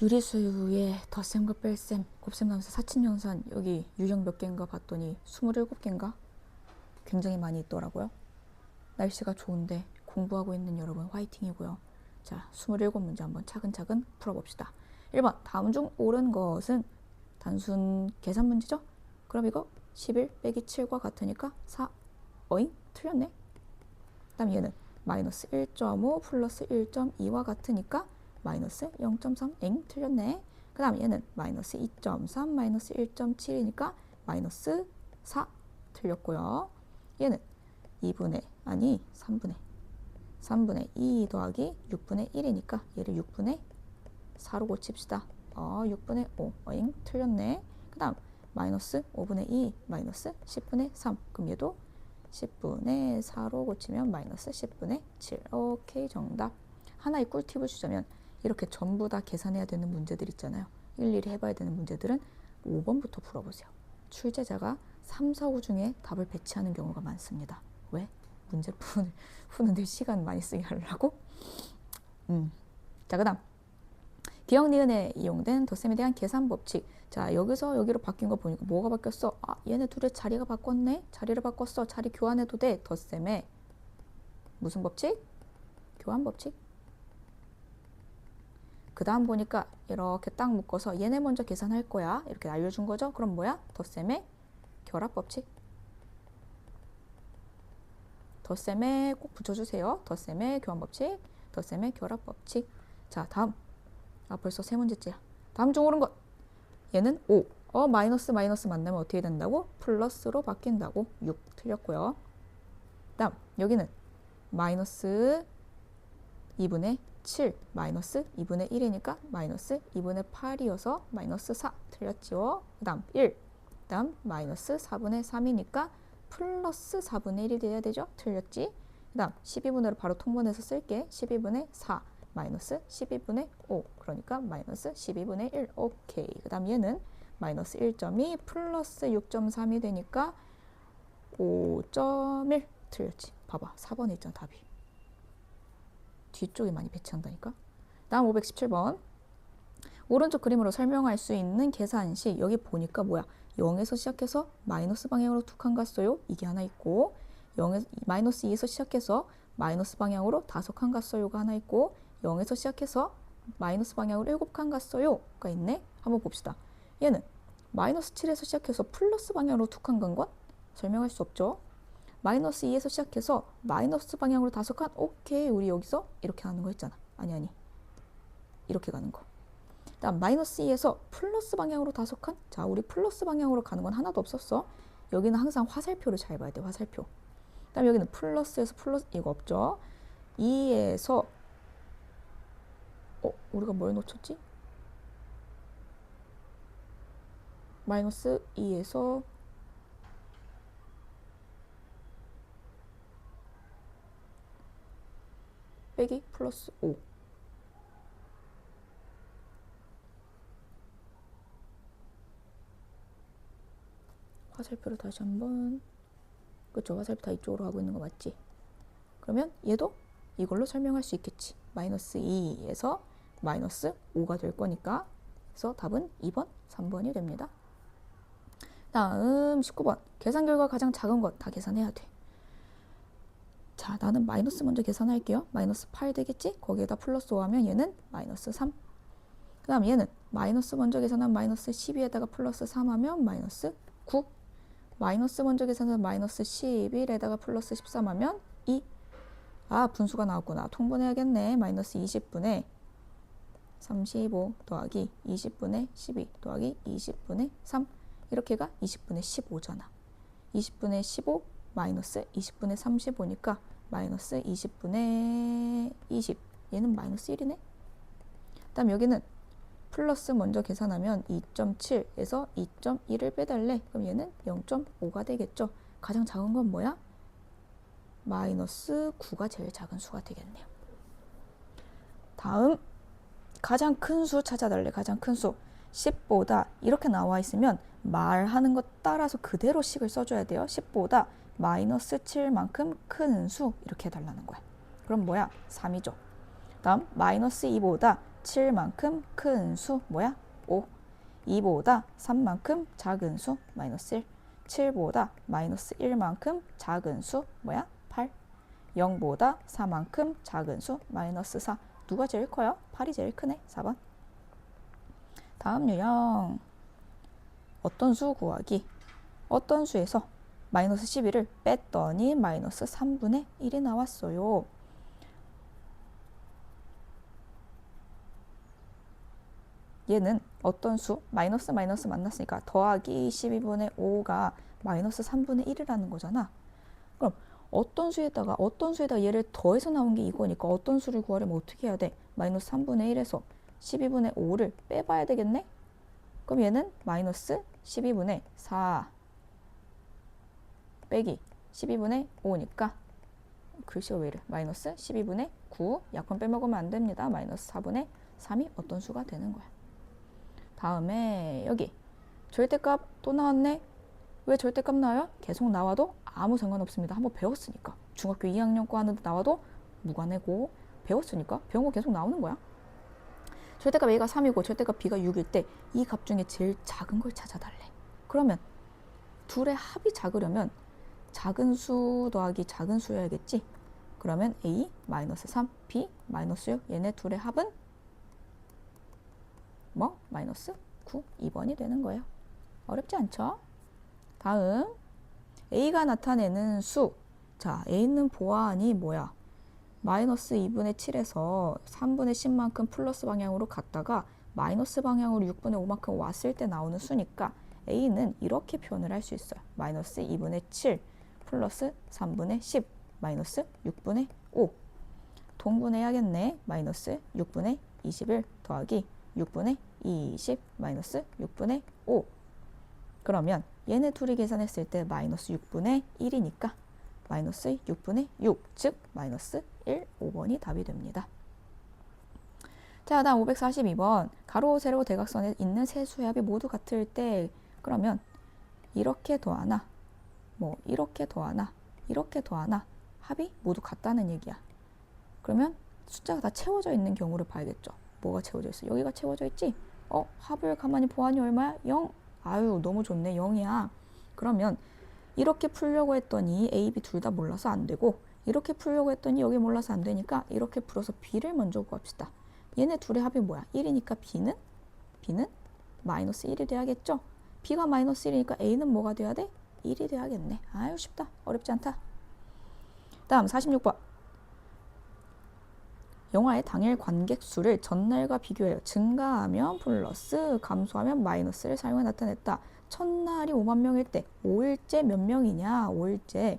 유리수의 덧셈과 뺄셈, 곱셈, 나누셈, 사칙연산 여기 유형 몇 개인가 봤더니 27개인가? 굉장히 많이 있더라고요. 날씨가 좋은데 공부하고 있는 여러분 화이팅이고요. 자, 27문제 한번 차근차근 풀어봅시다. 1번, 다음 중 옳은 것은 단순 계산 문제죠? 그럼 이거 11 빼기 7과 같으니까 4. 어잉? 틀렸네. 그 다음 얘는 마이너스 1.5 플러스 1.2와 같으니까 마이너스 0.3. 엥? 틀렸네. 그 다음 얘는 마이너스 2.3 마이너스 1.7이니까 마이너스 4. 틀렸고요. 얘는 3분의 2 더하기 6분의 1이니까 얘를 6분의 4로 고칩시다. 6분의 5. 어잉? 틀렸네. 그 다음 마이너스 5분의 2 마이너스 10분의 3. 그럼 얘도 10분의 4로 고치면 마이너스 10분의 7. 오케이, 정답. 하나의 꿀팁을 주자면 이렇게 전부 다 계산해야 되는 문제들 있잖아요. 일일이 해봐야 되는 문제들은 5번부터 풀어보세요. 출제자가 3, 4, 5 중에 답을 배치하는 경우가 많습니다. 왜? 문제 푸는데 시간 많이 쓰게 하려고? 자, 그 다음 기억 니은에 이용된 덧셈에 대한 계산 법칙. 자, 여기서 여기로 바뀐 거 보니까 뭐가 바뀌었어? 얘네 둘의 자리가 바꿨네? 자리를 바꿨어. 자리 교환해도 돼. 덧셈에 무슨 법칙? 교환 법칙. 그 다음 보니까 이렇게 딱 묶어서 얘네 먼저 계산할 거야. 이렇게 알려준 거죠. 그럼 뭐야? 덧셈에 결합 법칙. 덧셈에 꼭 붙여주세요. 덧셈에 교환 법칙, 덧셈에 결합 법칙. 자, 다음. 벌써 세 문제째야. 다음 중 옳은 것. 얘는 5. 마이너스 만나면 어떻게 된다고? 플러스로 바뀐다고. 6. 틀렸고요. 다음 여기는 마이너스 2분의 7 마이너스 2분의 1이니까 마이너스 2분의 8이어서 마이너스 4. 틀렸죠. 그 다음 1. 그 다음 마이너스 4분의 3이니까 플러스 4분의 1이 돼야 되죠. 틀렸지. 그 다음 12분의로 바로 통분해서 쓸게. 12분의 4 마이너스 12분의 5. 그러니까 마이너스 12분의 1. 오케이. 그 다음 얘는 마이너스 1.2 플러스 6.3이 되니까 5.1. 틀렸지. 봐봐. 4번에 있잖아, 답이. 뒤쪽에 많이 배치한다니까. 다음 517번. 오른쪽 그림으로 설명할 수 있는 계산식. 여기 보니까 뭐야? 0에서 시작해서 마이너스 방향으로 두 칸 갔어요. 이게 하나 있고, 마이너스 2에서 시작해서 마이너스 방향으로 5칸 갔어요가 하나 있고, 0에서 시작해서 마이너스 방향으로 7칸 갔어요가 있네. 한번 봅시다. 얘는 마이너스 7에서 시작해서 플러스 방향으로 2칸 간 건 설명할 수 없죠. 마이너스 2에서 시작해서 마이너스 방향으로 5칸. 오케이. 우리 여기서 이렇게 가는 거 있잖아. 아니. 이렇게 가는 거. 다음 마이너스 2에서 플러스 방향으로 5칸. 자, 우리 플러스 방향으로 가는 건 하나도 없었어. 여기는 항상 화살표를 잘 봐야 돼. 화살표. 다음 여기는 플러스에서 플러스 이거 없죠. 2에서 우리가 뭘 놓쳤지? 마이너스 2에서 빼기 플러스 5. 화살표를 다시 한번. 그쵸? 화살표 다 이쪽으로 가고 있는 거 맞지? 그러면 얘도 이걸로 설명할 수 있겠지. 마이너스 2에서 마이너스 5가 될 거니까. 그래서 답은 2번, 3번이 됩니다. 다음 19번. 계산 결과 가장 작은 것 다 계산해야 돼. 자, 나는 마이너스 먼저 계산할게요. 마이너스 8 되겠지? 거기에다 플러스 5 하면 얘는 마이너스 3. 그 다음 얘는 마이너스 먼저 계산하면 마이너스 12에다가 플러스 3 하면 마이너스 9. 마이너스 먼저 계산하면 마이너스 11에다가 플러스 13 하면 2. 분수가 나왔구나. 통분해야겠네. 마이너스 20분의 35 더하기 20분의 12 더하기 20분의 3. 이렇게가 20분의 15잖아. 20분의 15 마이너스 20분의 35니까 마이너스 20분의 20. 얘는 마이너스 1이네. 다음 여기는 플러스 먼저 계산하면 2.7에서 2.1을 빼달래. 그럼 얘는 0.5가 되겠죠. 가장 작은 건 뭐야? 마이너스 9가 제일 작은 수가 되겠네요. 다음 가장 큰 수 찾아달래. 가장 큰 수. 10보다 이렇게 나와 있으면 말하는 것 따라서 그대로 식을 써줘야 돼요. 10보다 마이너스 7만큼 큰 수 이렇게 해달라는 거야. 그럼 뭐야? 3이죠. 다음 마이너스 2보다 7만큼 큰 수 뭐야? 5. 2보다 3만큼 작은 수 마이너스 1. 7보다 마이너스 1만큼 작은 수 뭐야? 8. 0보다 4만큼 작은 수 마이너스 4. 누가 제일 커요? 8이 제일 크네. 4번. 다음 유형. 어떤 수 구하기. 어떤 수에서 마이너스 11을 뺐더니 마이너스 3분의 1이 나왔어요. 얘는 어떤 수? 마이너스 마이너스 만났으니까 더하기 12분의 5가 마이너스 3분의 1이라는 거잖아. 그럼 어떤 수에다가 얘를 더해서 나온 게 이거니까 어떤 수를 구하려면 어떻게 해야 돼? 마이너스 3분의 1에서 12분의 5를 빼봐야 되겠네? 그럼 얘는 마이너스 12분의 4 빼기 12분의 5니까 글씨가 왜 이래? 마이너스 12분의 9 약분 빼먹으면 안 됩니다. 마이너스 4분의 3이 어떤 수가 되는 거야. 다음에 여기 절대값 또 나왔네. 왜 절대값 나와요? 계속 나와도 아무 상관없습니다. 한번 배웠으니까. 중학교 2학년 거 하는데 나와도 무관하고 배웠으니까 배운 거 계속 나오는 거야. 절대값 A가 3이고 절대값 B가 6일 때 이 값 중에 제일 작은 걸 찾아달래. 그러면 둘의 합이 작으려면 작은 수 더하기 작은 수여야겠지. 그러면 A 마이너스 3, B 마이너스 6 얘네 둘의 합은 뭐? 마이너스 9, 2번이 되는 거예요. 어렵지 않죠? 다음 A가 나타내는 수. 자, A는 보아하니 뭐야? 마이너스 2분의 7에서 3분의 10만큼 플러스 방향으로 갔다가 마이너스 방향으로 6분의 5만큼 왔을 때 나오는 수니까 A는 이렇게 표현을 할 수 있어요. 마이너스 2분의 7 플러스 3분의 10 마이너스 6분의 5 동분해야겠네. 마이너스 6분의 21 더하기 6분의 20 마이너스 6분의 5 그러면 얘네 둘이 계산했을 때 마이너스 6분의 1이니까 마이너스 6분의 6 즉 마이너스 1, 5번이 답이 됩니다. 자, 다음 542번 가로, 세로, 대각선에 있는 세 수의 합이 모두 같을 때 그러면 이렇게 더하나 뭐 이렇게 더하나 이렇게 더하나 합이 모두 같다는 얘기야. 그러면 숫자가 다 채워져 있는 경우를 봐야겠죠. 뭐가 채워져 있어? 여기가 채워져 있지? 합을 가만히 보아니 얼마야? 0. 아유 너무 좋네. 0이야. 그러면 이렇게 풀려고 했더니 A, B 둘 다 몰라서 안 되고 이렇게 풀려고 했더니 여기 몰라서 안 되니까 이렇게 풀어서 B를 먼저 구합시다. 얘네 둘의 합이 뭐야? 1이니까 B는 마이너스 1이 돼야겠죠? B가 마이너스 1이니까 A는 뭐가 돼야 돼? 1이 돼야겠네. 아유 쉽다. 어렵지 않다. 다음 46번. 영화의 당일 관객 수를 전날과 비교해요. 증가하면 플러스, 감소하면 마이너스를 사용해 나타냈다. 첫날이 5만 명일 때 5일째 몇 명이냐? 5일째.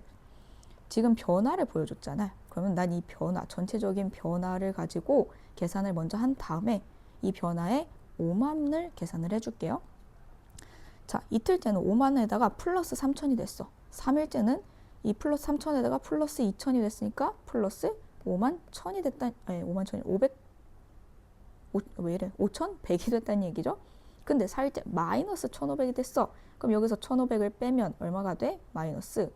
지금 변화를 보여줬잖아요. 그러면 난 이 변화, 전체적인 변화를 가지고 계산을 먼저 한 다음에 이 변화의 5만을 계산을 해줄게요. 자, 이틀째는 5만에다가 플러스 3천이 됐어. 3일째는 이 플러스 3천에다가 플러스 2천이 됐으니까 플러스 5만 1천이 됐다. 아니, 5만 1천이 500 왜 이래? 5천? 100이 됐다는 얘기죠. 근데 4일째 마이너스 1500이 됐어. 그럼 여기서 1500을 빼면 얼마가 돼? 마이너스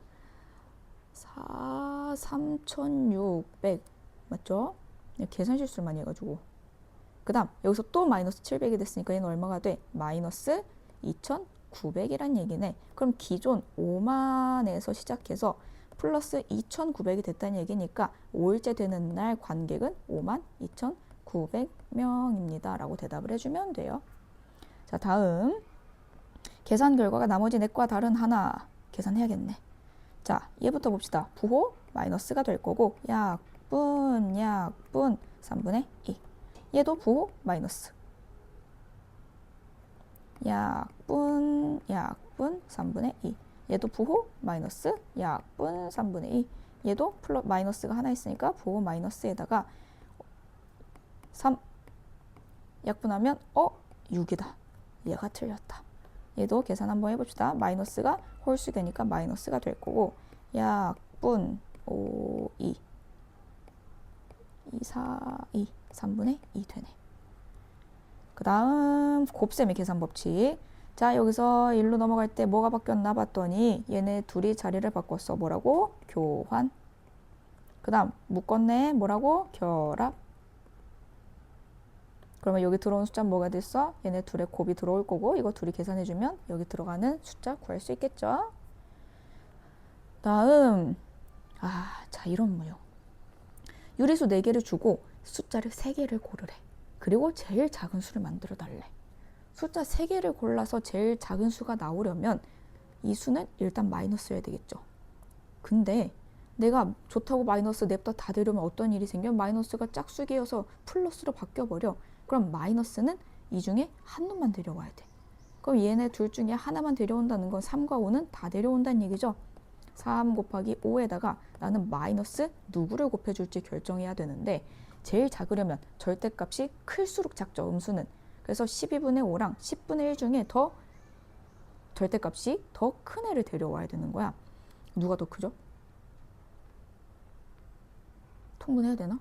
3600 맞죠? 계산 실수를 많이 해가지고 그 다음 여기서 또 마이너스 700이 됐으니까 얘는 얼마가 돼? 마이너스 2900이란 얘기네. 그럼 기존 5만에서 시작해서 플러스 2900이 됐다는 얘기니까 5일째 되는 날 관객은 52,900명입니다 라고 대답을 해주면 돼요. 자, 다음 계산 결과가 나머지 넷과 다른 하나 계산해야겠네. 자, 얘부터 봅시다. 부호 마이너스가 될 거고 약분 3분의 2 얘도 부호 마이너스 약분 3분의 2 얘도 부호 마이너스 약분 3분의 2 얘도 마이너스가 하나 있으니까 부호 마이너스에다가 3 약분하면 6이다. 얘가 틀렸다. 얘도 계산 한번 해봅시다. 마이너스가 홀수되니까 마이너스가 될 거고 약분 5, 2 3분의 2 되네. 그 다음 곱셈의 계산 법칙. 자, 여기서 1로 넘어갈 때 뭐가 바뀌었나 봤더니 얘네 둘이 자리를 바꿨어. 뭐라고? 교환. 그 다음 묶었네. 뭐라고? 결합. 그러면 여기 들어온 숫자는 뭐가 됐어? 얘네 둘의 곱이 들어올 거고 이거 둘이 계산해주면 여기 들어가는 숫자 구할 수 있겠죠? 다음 자 이런 문요. 유리수 4개를 주고 숫자를 3개를 고르래. 그리고 제일 작은 수를 만들어 달래. 숫자 3개를 골라서 제일 작은 수가 나오려면 이 수는 일단 마이너스여야 되겠죠. 근데 내가 좋다고 마이너스 냅다 다 데려오면 어떤 일이 생겨? 마이너스가 짝수기여서 플러스로 바뀌어버려. 그럼 마이너스는 이 중에 한 놈만 데려와야 돼. 그럼 얘네 둘 중에 하나만 데려온다는 건 3과 5는 다 데려온다는 얘기죠. 3 곱하기 5에다가 나는 마이너스 누구를 곱해줄지 결정해야 되는데 제일 작으려면 절대값이 클수록 작죠. 음수는. 그래서 12분의 5랑 10분의 1 중에 더 절대값이 더 큰 애를 데려와야 되는 거야. 누가 더 크죠? 통분해야 되나?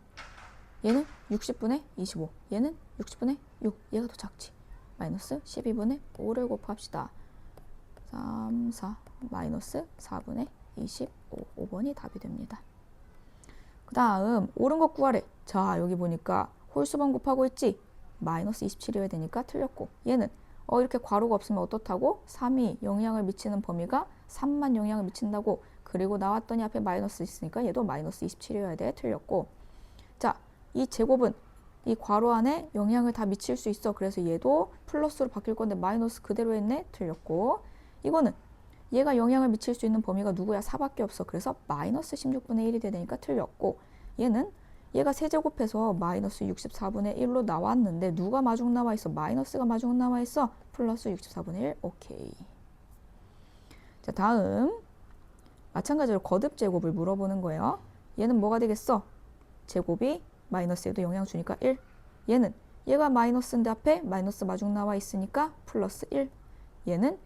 얘는 60분의 25, 얘는 60분의 6, 얘가 더 작지. 마이너스 12분의 5를 곱합시다. 3, 4, 마이너스 4분의 25, 5번이 답이 됩니다. 그 다음 옳은 것 구하래. 자 여기 보니까 홀수번 곱하고 있지. 마이너스 27이어야 되니까 틀렸고 얘는 이렇게 괄호가 없으면 어떻다고? 3이 영향을 미치는 범위가 3만 영향을 미친다고. 그리고 나왔더니 앞에 마이너스 있으니까 얘도 마이너스 27이어야 돼. 틀렸고 자 이 제곱은 이 괄호 안에 영향을 다 미칠 수 있어. 그래서 얘도 플러스로 바뀔 건데 마이너스 그대로 했네. 틀렸고 이거는 얘가 영향을 미칠 수 있는 범위가 누구야? 4밖에 없어. 그래서 마이너스 16분의 1이 되니까 틀렸고 얘는 얘가 세제곱해서 마이너스 64분의 1로 나왔는데 누가 마중 나와 있어? 마이너스가 마중 나와 있어. 플러스 64분의 1. 오케이. 자 다음 마찬가지로 거듭 제곱을 물어보는 거예요. 얘는 뭐가 되겠어? 제곱이 마이너스에도 영향 주니까 1. 얘는 얘가 마이너스인데 앞에 마이너스 마중 나와 있으니까 플러스 1. 얘는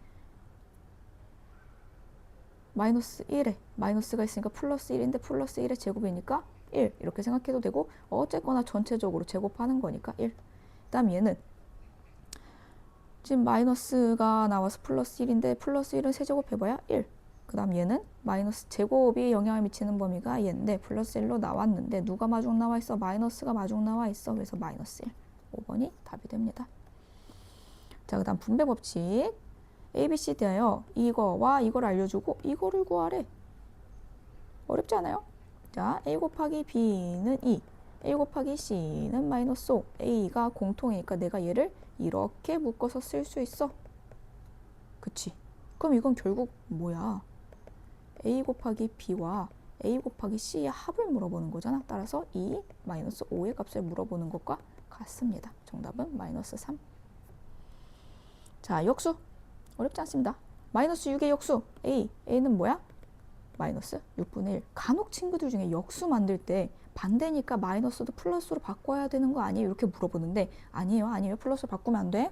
마이너스 1에 마이너스가 있으니까 플러스 1인데 플러스 1의 제곱이니까 1 이렇게 생각해도 되고 어쨌거나 전체적으로 제곱하는 거니까 1. 그 다음 얘는 지금 마이너스가 나와서 플러스 1인데 플러스 1은 세제곱 해봐야 1. 그 다음 얘는 마이너스 제곱이 영향을 미치는 범위가 얘인데 플러스 1로 나왔는데 누가 마중 나와 있어? 마이너스가 마중 나와 있어. 그래서 마이너스 1. 5번이 답이 됩니다. 자, 그 다음 분배 법칙. A, B, C 대하여 이거와 이걸 알려주고 이거를 구하래. 어렵지 않아요? 자, A 곱하기 B는 2. A 곱하기 C는 마이너스 5. A가 공통이니까 내가 얘를 이렇게 묶어서 쓸 수 있어. 그치? 그럼 이건 결국 뭐야? A 곱하기 B와 A 곱하기 C의 합을 물어보는 거잖아. 따라서 2 마이너스 5의 값을 물어보는 것과 같습니다. 정답은 마이너스 3. 자, 역수. 어렵지 않습니다. 마이너스 6의 역수 A. A는 뭐야? 마이너스 6분의 1. 간혹 친구들 중에 역수 만들 때 반대니까 마이너스도 플러스로 바꿔야 되는 거 아니에요? 이렇게 물어보는데 아니에요. 플러스로 바꾸면 안 돼.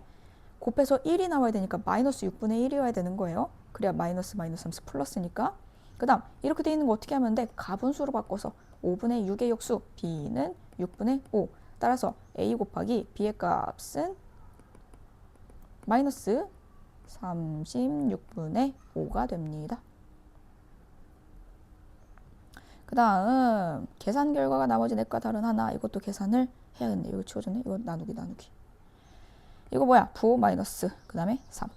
곱해서 1이 나와야 되니까 마이너스 6분의 1이어야 되는 거예요. 그래야 마이너스 하면서 플러스니까. 그 다음 이렇게 돼 있는 거 어떻게 하면 돼? 가분수로 바꿔서 5분의 6의 역수 B는 6분의 5. 따라서 A 곱하기 B의 값은 마이너스 36분의 5가 됩니다. 그 다음 계산 결과가 나머지 넷과 다른 하나. 이것도 계산을 해야겠네. 이거 치워졌네. 이거 나누기. 이거 뭐야? 부 마이너스 그 다음에 3.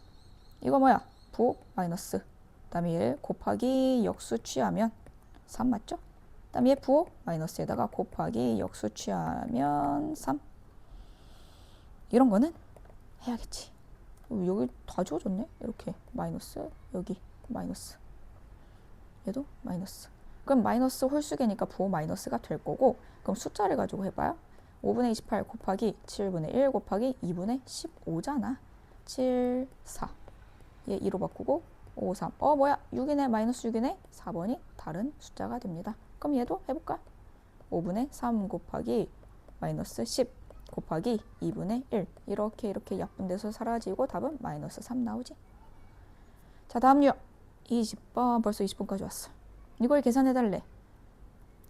이거 뭐야? 부 마이너스 그 다음에 1 곱하기 역수 취하면 3 맞죠? 그 다음에 얘 부 마이너스에다가 곱하기 역수 취하면 3. 이런 거는 해야겠지. 여기 다 지워졌네. 이렇게 마이너스 여기 마이너스 얘도 마이너스. 그럼 마이너스 홀수계니까 부호 마이너스가 될 거고 그럼 숫자를 가지고 해봐요. 5분의 28 곱하기 7분의 1 곱하기 2분의 15잖아. 7, 4. 얘 2로 바꾸고 5, 3. 뭐야? 6이네. 마이너스 6이네. 4번이 다른 숫자가 됩니다. 그럼 얘도 해볼까? 5분의 3 곱하기 마이너스 10 곱하기 2분의 1. 이렇게 약분돼서 사라지고 답은 마이너스 3 나오지. 자, 다음 유형. 20번. 벌써 20번까지 왔어. 이걸 계산해달래.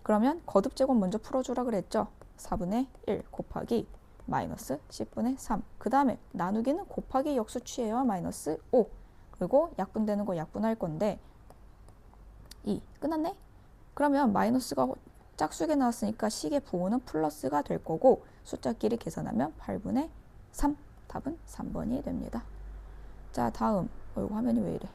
그러면 거듭제곱 먼저 풀어주라 그랬죠. 4분의 1 곱하기 마이너스 10분의 3. 그 다음에 나누기는 곱하기 역수 취해요. 마이너스 5. 그리고 약분되는 거 약분할 건데 2. 끝났네? 그러면 마이너스가 짝수게 나왔으니까 식의 부호는 플러스가 될 거고 숫자끼리 계산하면 8분의 3. 답은 3번이 됩니다. 자, 다음. 이거 화면이 왜 이래?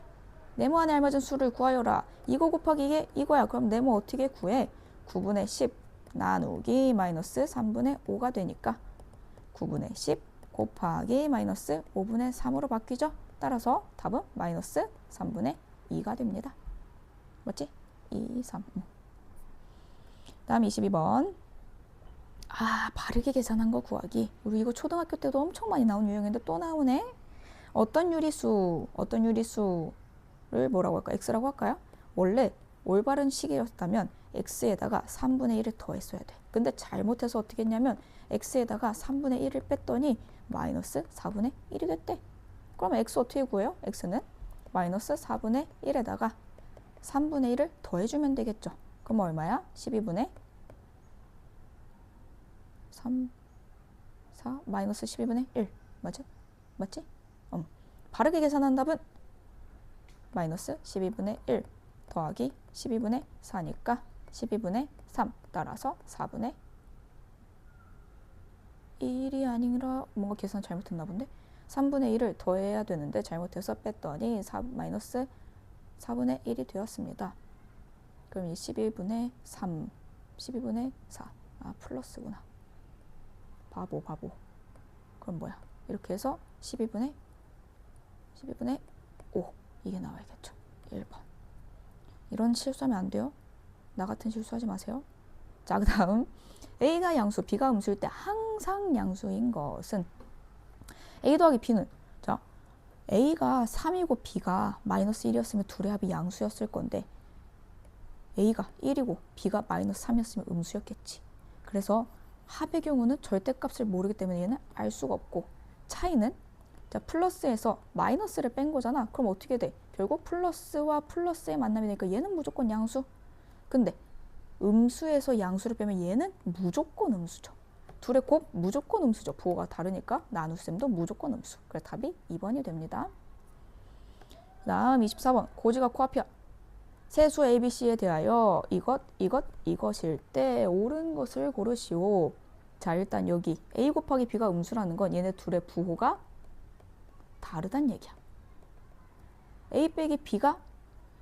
네모 안에 알맞은 수를 구하여라. 이거 곱하기 이게 이거야. 그럼 네모 어떻게 구해? 9분의 10 나누기 마이너스 3분의 5가 되니까 9분의 10 곱하기 마이너스 5분의 3으로 바뀌죠. 따라서 답은 마이너스 3분의 2가 됩니다. 맞지? 2, 3. 다음 22번. 바르게 계산한 거 구하기. 우리 이거 초등학교 때도 엄청 많이 나온 유형인데 또 나오네. 어떤 유리수를 뭐라고 할까? x라고 할까요? 원래 올바른 식이었다면 x에다가 3분의 1을 더했어야 돼. 근데 잘못해서 어떻게 했냐면 x에다가 3분의 1을 뺐더니 마이너스 4분의 1이 됐대. 그러면 x 어떻게 구해요? x는 마이너스 4분의 1에다가 3분의 1을 더해주면 되겠죠. 그럼 얼마야? 12분의 3, 4, 마이너스 12분의 1. 맞지? 바르게 계산한 답은 마이너스 12분의 1 더하기 12분의 4니까 12분의 3 따라서 4분의 1이 아니라 뭔가 계산 잘못했나 본데 3분의 1을 더해야 되는데 잘못해서 뺐더니 마이너스 4분의 1이 되었습니다. 그럼 이 12분의 3, 12분의 4 플러스구나. 바보. 그럼 뭐야? 이렇게 해서 12분의 5 이게 나와야겠죠. 1번. 이런 실수하면 안 돼요. 나 같은 실수하지 마세요. 자, 그 다음 A가 양수, B가 음수일 때 항상 양수인 것은 A 더하기 B는 자 A가 3이고 B가 마이너스 1이었으면 둘의 합이 양수였을 건데 A가 1이고 B가 마이너스 3이었으면 음수였겠지. 그래서 합의 경우는 절대값을 모르기 때문에 얘는 알 수가 없고 차이는 자 플러스에서 마이너스를 뺀 거잖아. 그럼 어떻게 돼? 결국 플러스와 플러스의 만남이 되니까 얘는 무조건 양수. 근데 음수에서 양수를 빼면 얘는 무조건 음수죠. 둘의 곱 무조건 음수죠. 부호가 다르니까 나눗셈도 무조건 음수. 그래서 답이 2번이 됩니다. 그 다음 24번 고지가 코앞이야. 세수 ABC에 대하여 이것일 때 옳은 것을 고르시오. 자 일단 여기 A 곱하기 B가 음수라는 건 얘네 둘의 부호가 다르단 얘기야. A 빼기 B가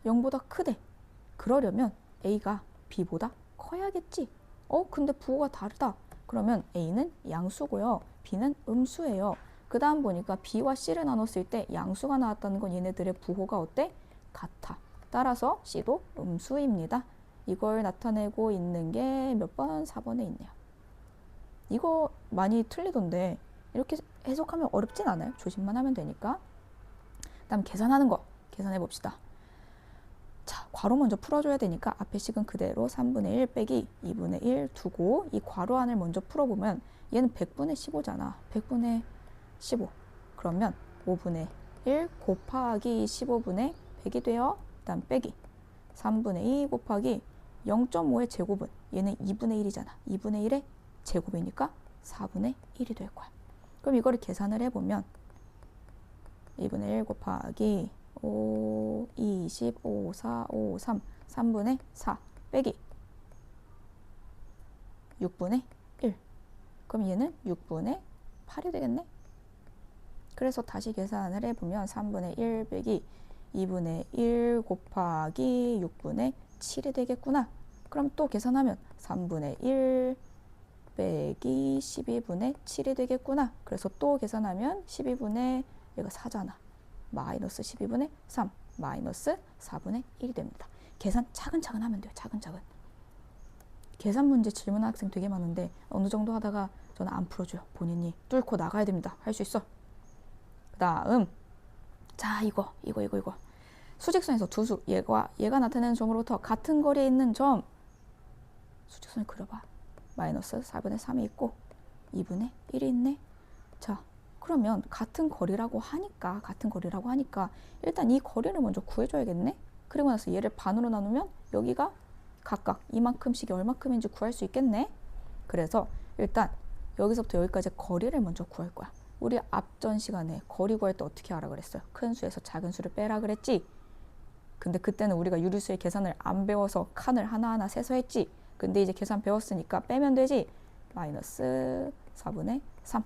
0보다 크대. 그러려면 A가 B보다 커야겠지. 근데 부호가 다르다. 그러면 A는 양수고요. B는 음수예요. 그 다음 보니까 B와 C를 나눴을 때 양수가 나왔다는 건 얘네들의 부호가 어때? 같아. 따라서 C도 음수입니다. 이걸 나타내고 있는 게 몇 번? 4번에 있네요. 이거 많이 틀리던데 이렇게 해석하면 어렵진 않아요. 조심만 하면 되니까. 다음 계산하는 거 계산해 봅시다. 자, 괄호 먼저 풀어줘야 되니까 앞에 식은 그대로 3분의 1 빼기 2분의 1 두고 이 괄호 안을 먼저 풀어보면 얘는 100분의 15잖아. 100분의 15. 그러면 5분의 1 곱하기 15분의 100이 돼요. 다음 빼기 3분의 2 곱하기 0.5의 제곱은 얘는 2분의 1이잖아. 2분의 1의 제곱이니까 4분의 1이 될 거야. 그럼 이거를 계산을 해보면 2분의 1 곱하기 5, 20, 5, 4, 5, 3, 3분의 4 빼기 6분의 1. 그럼 얘는 6분의 8이 되겠네. 그래서 다시 계산을 해보면 3분의 1 빼기 2분의 1 곱하기 6분의 7이 되겠구나. 그럼 또 계산하면 3분의 1 빼기 12분의 7이 되겠구나. 그래서 또 계산하면 12분의 얘가 4잖아. 마이너스 12분의 3 마이너스 4분의 1이 됩니다. 계산 차근차근 하면 돼요. 차근차근. 계산 문제 질문하는 학생 되게 많은데 어느 정도 하다가 저는 안 풀어줘요. 본인이 뚫고 나가야 됩니다. 할 수 있어. 그 다음 자 이거 수직선에서 두 수 얘가 나타내는 점으로부터 같은 거리에 있는 점 수직선을 그려봐. 마이너스 4분의 3이 있고 2분의 1이 있네. 자 그러면 같은 거리라고 하니까 일단 이 거리를 먼저 구해줘야겠네. 그리고 나서 얘를 반으로 나누면 여기가 각각 이만큼씩이 얼마큼인지 구할 수 있겠네. 그래서 일단 여기서부터 여기까지 거리를 먼저 구할 거야. 우리 앞전 시간에 거리 구할 때 어떻게 하라 그랬어요? 큰 수에서 작은 수를 빼라 그랬지. 근데 그때는 우리가 유리수의 계산을 안 배워서 칸을 하나하나 세서 했지. 근데 이제 계산 배웠으니까 빼면 되지. 마이너스 4분의 3.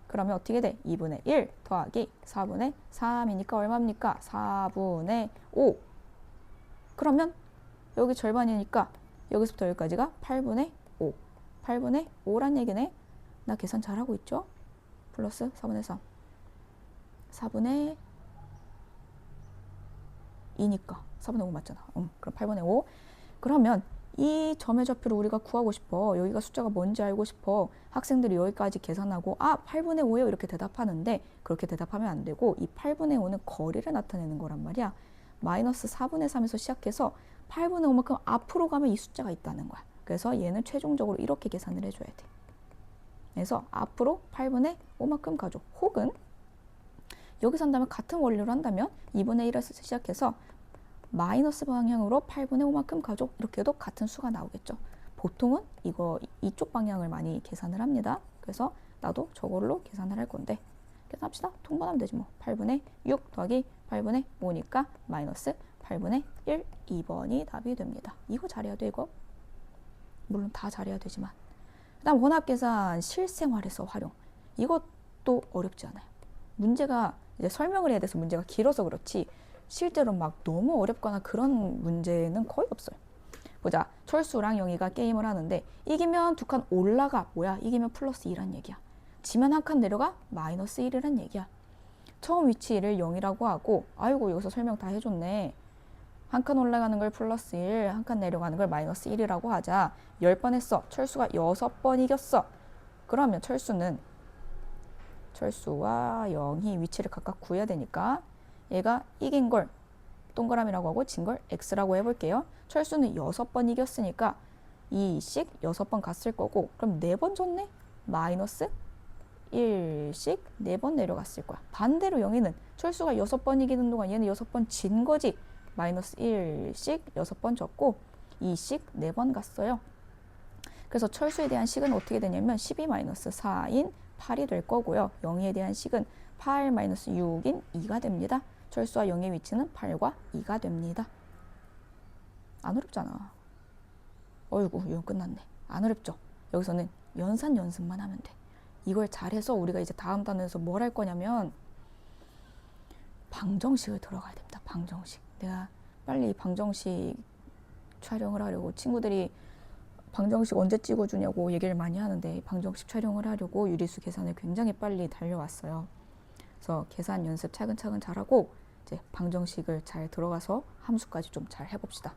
그러면 어떻게 돼? 2분의 1 더하기 4분의 3이니까 얼마입니까? 4분의 5. 그러면 여기 절반이니까 여기서부터 여기까지가 8분의 5. 8분의 5란 얘기네. 나 계산 잘하고 있죠? 플러스 4분의 3. 4분의 2니까 4분의 5 맞잖아. 그럼 8분의 5. 그러면 이 점의 좌표를 우리가 구하고 싶어. 여기가 숫자가 뭔지 알고 싶어. 학생들이 여기까지 계산하고 8분의 5예요 이렇게 대답하는데 그렇게 대답하면 안 되고 이 8분의 5는 거리를 나타내는 거란 말이야. 마이너스 4분의 3에서 시작해서 8분의 5만큼 앞으로 가면 이 숫자가 있다는 거야. 그래서 얘는 최종적으로 이렇게 계산을 해줘야 돼. 그래서 앞으로 8분의 5만큼 가죠. 혹은 여기서 한다면 같은 원리로 한다면 2분의 1에서 시작해서 마이너스 방향으로 8분의 5만큼 가죠. 이렇게 해도 같은 수가 나오겠죠. 보통은 이쪽 방향을 많이 계산을 합니다. 그래서 나도 저걸로 계산을 할 건데 계산합시다. 통분하면 되지 뭐. 8분의 6 더하기 8분의 5니까 마이너스 8분의 1, 2번이 답이 됩니다. 이거 잘해야 돼 이거. 물론 다 잘해야 되지만. 그 다음 원합계산 실생활에서 활용. 이것도 어렵지 않아요. 문제가 이제 설명을 해야 돼서 문제가 길어서 그렇지 실제로 막 너무 어렵거나 그런 문제는 거의 없어요. 보자. 철수랑 영희가 게임을 하는데 이기면 2칸 올라가. 뭐야? 이기면 플러스 2란 얘기야. 지면 1칸 내려가? 마이너스 1이란 얘기야. 처음 위치를 0이라고 하고 아이고 여기서 설명 다 해줬네. 1칸 올라가는 걸 플러스 1, 1칸 내려가는 걸 마이너스 1이라고 하자. 10번 했어. 철수가 6번 이겼어. 그러면 철수와 영희 위치를 각각 구해야 되니까 얘가 이긴 걸 동그라미라고 하고 진 걸 x라고 해볼게요. 철수는 6번 이겼으니까 2씩 6번 갔을 거고 그럼 4번 졌네? 마이너스 1씩 4번 내려갔을 거야. 반대로 영희는 철수가 6번 이기는 동안 얘는 6번 진 거지. 마이너스 1씩 6번 졌고 2씩 4번 갔어요. 그래서 철수에 대한 식은 어떻게 되냐면 12 마이너스 4인 8이 될 거고요. 영희에 대한 식은 8 마이너스 6인 2가 됩니다. 철수와 영의 위치는 8과 2가 됩니다. 안 어렵잖아. 어이구 이건 끝났네. 안 어렵죠? 여기서는 연산 연습만 하면 돼. 이걸 잘해서 우리가 이제 다음 단원에서 뭘 할 거냐면 방정식을 들어가야 됩니다. 방정식. 내가 빨리 방정식 촬영을 하려고 친구들이 방정식 언제 찍어주냐고 얘기를 많이 하는데 방정식 촬영을 하려고 유리수 계산을 굉장히 빨리 달려왔어요. 그래서 계산 연습 차근차근 잘하고 이제 방정식을 잘 들어가서 함수까지 좀 잘 해봅시다.